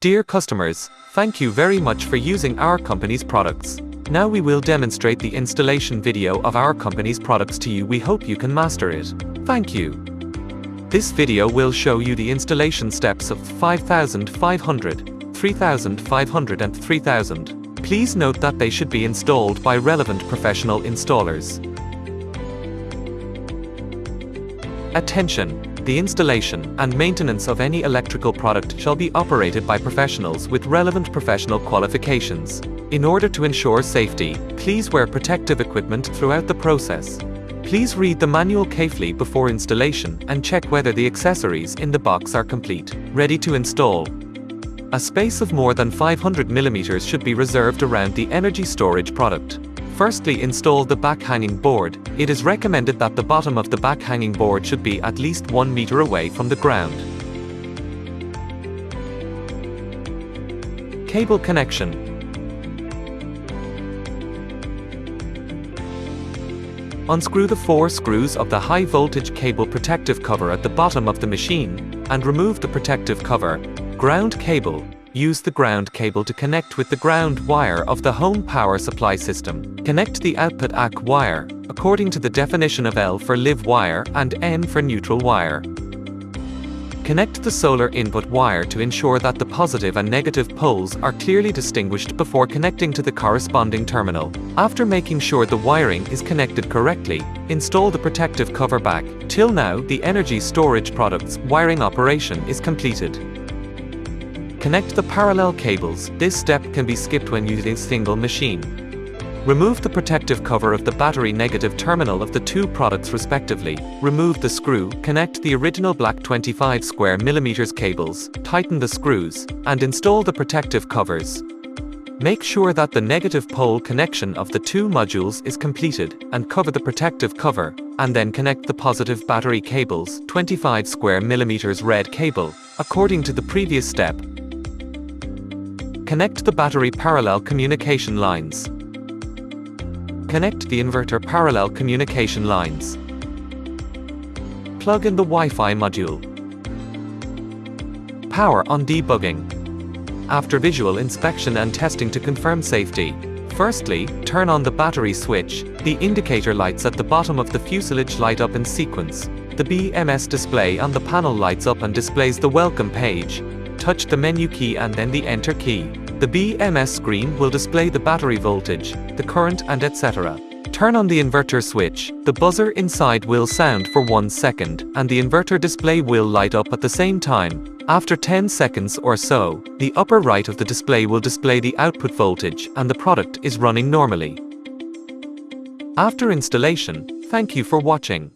Dear customers, thank you very much for using our company's products. Now we will demonstrate the installation video of our company's products to you. We hope you can master it. Thank you. This video will show you the installation steps of 5500, 3500 and 3000. Please note that they should be installed by relevant professional installers. Attention! The installation and maintenance of any electrical product shall be operated by professionals with relevant professional qualifications. In order to ensure safety, please wear protective equipment throughout the process. Please read the manual carefully before installation and check whether the accessories in the box are complete, ready to install. A space of more than 500 mm should be reserved around the energy storage product. Firstly, install the back hanging board. It is recommended that the bottom of the back hanging board should be at least 1 meter away from the ground. Cable connection. Unscrew the 4 screws of the high voltage cable protective cover at the bottom of the machine, and remove the protective cover. Ground cable. Use the ground cable to connect with the ground wire of the home power supply system. Connect the output AC wire, according to the definition of L for live wire and N for neutral wire. Connect the solar input wire to ensure that the positive and negative poles are clearly distinguished before connecting to the corresponding terminal. After making sure the wiring is connected correctly, install the protective cover back. Till now, the energy storage product's wiring operation is completed. Connect the parallel cables. This step can be skipped when using a single machine. Remove the protective cover of the battery negative terminal of the two products respectively. Remove the screw, connect the original black 25 square millimeters cables, tighten the screws, and install the protective covers. Make sure that the negative pole connection of the two modules is completed, and cover the protective cover, and then connect the positive battery cables, 25 square millimeters red cable, according to the previous step. Connect the battery parallel communication lines. Connect the inverter parallel communication lines. Plug in the Wi-Fi module. Power on debugging. After visual inspection and testing to confirm safety, firstly, turn on the battery switch. The indicator lights at the bottom of the fuselage light up in sequence. The BMS display on the panel lights up and displays the welcome page. Touch the menu key and then the enter key. The BMS screen will display the battery voltage, the current and etc. Turn on the inverter switch. The buzzer inside will sound for 1 second, and the inverter display will light up at the same time. After 10 seconds or so, the upper right of the display will display the output voltage and the product is running normally. After installation, thank you for watching.